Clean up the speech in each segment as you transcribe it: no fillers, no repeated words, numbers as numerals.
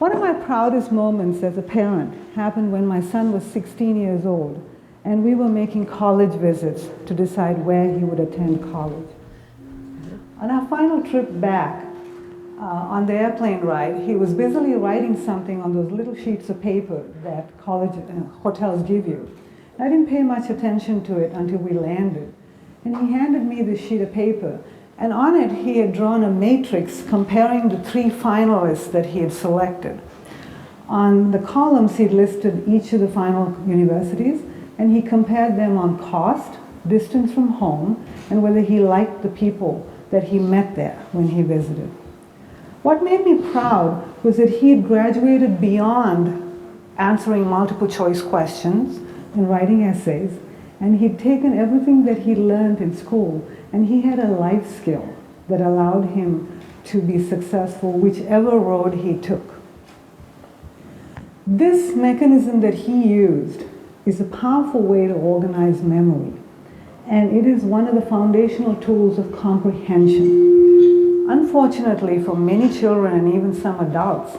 One of my proudest moments as a parent happened when my son was 16 years old and we were making college visits to decide where he would attend college. On our final trip back, on the airplane ride, he was busily writing something on those little sheets of paper that college hotels give you. I didn't pay much attention to it until we landed. And he handed me this sheet of paper, and on it he had drawn a matrix comparing the 3 finalists that he had selected. On the columns he'd listed each of the final universities, and he compared them on cost, distance from home, and whether he liked the people that he met there when he visited. What made me proud was that he had graduated beyond answering multiple choice questions and writing essays, and he'd taken everything that he learned in school, and he had a life skill that allowed him to be successful whichever road he took. This mechanism that he used is a powerful way to organize memory, and it is one of the foundational tools of comprehension. Unfortunately, for many children and even some adults,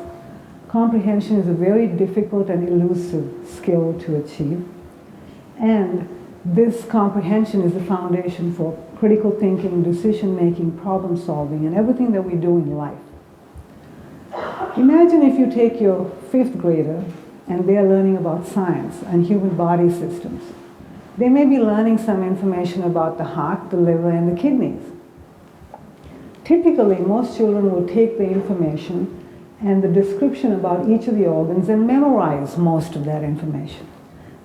comprehension is a very difficult and elusive skill to achieve. And this comprehension is the foundation for critical thinking, decision-making, problem-solving, and everything that we do in life. Imagine if you take your 5th grader and they're learning about science and human body systems. They may be learning some information about the heart, the liver, and the kidneys. Typically, most children will take the information and the description about each of the organs and memorize most of that information.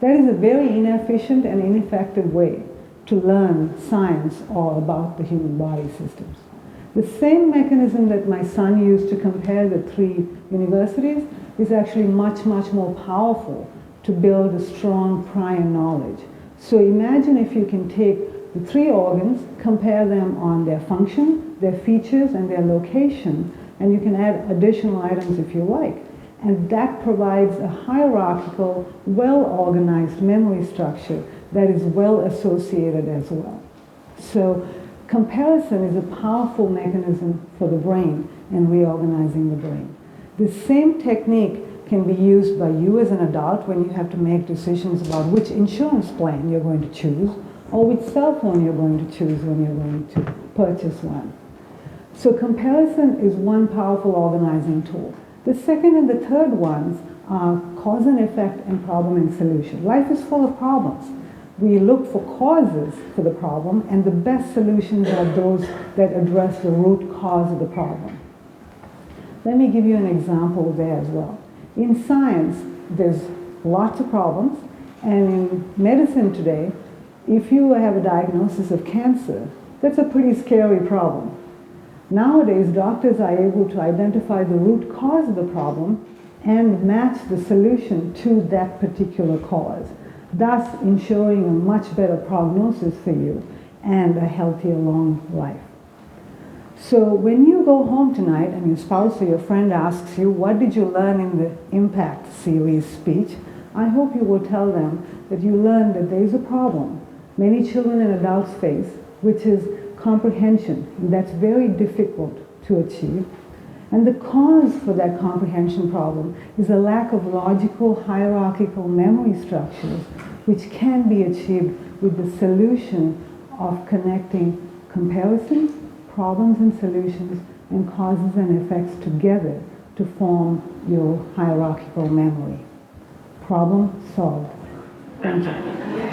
That is a very inefficient and ineffective way to learn science or about the human body systems. The same mechanism that my son used to compare the 3 universities is actually much, much more powerful to build a strong prior knowledge. So imagine if you can take the 3 organs, compare them on their function, their features, and their location, and you can add additional items if you like. And that provides a hierarchical, well-organized memory structure that is well associated as well. So comparison is a powerful mechanism for the brain and reorganizing the brain. The same technique can be used by you as an adult when you have to make decisions about which insurance plan you're going to choose or which cell phone you're going to choose when you're going to purchase one. So comparison is one powerful organizing tool. The second and the third ones are cause and effect and problem and solution. Life is full of problems. We look for causes for the problem, and the best solutions are those that address the root cause of the problem. Let me give you an example there as well. In science, there's lots of problems, and in medicine today, if you have a diagnosis of cancer, that's a pretty scary problem. Nowadays, doctors are able to identify the root cause of the problem and match the solution to that particular cause, thus ensuring a much better prognosis for you and a healthier, long life. So when you go home tonight and your spouse or your friend asks you, what did you learn in the Impact series speech? I hope you will tell them that you learned that there is a problem many children and adults face, which is comprehension. And that's very difficult to achieve. And the cause for that comprehension problem is a lack of logical, hierarchical memory structures, which can be achieved with the solution of connecting comparisons, problems and solutions, and causes and effects together to form your hierarchical memory. Problem solved. Thank you.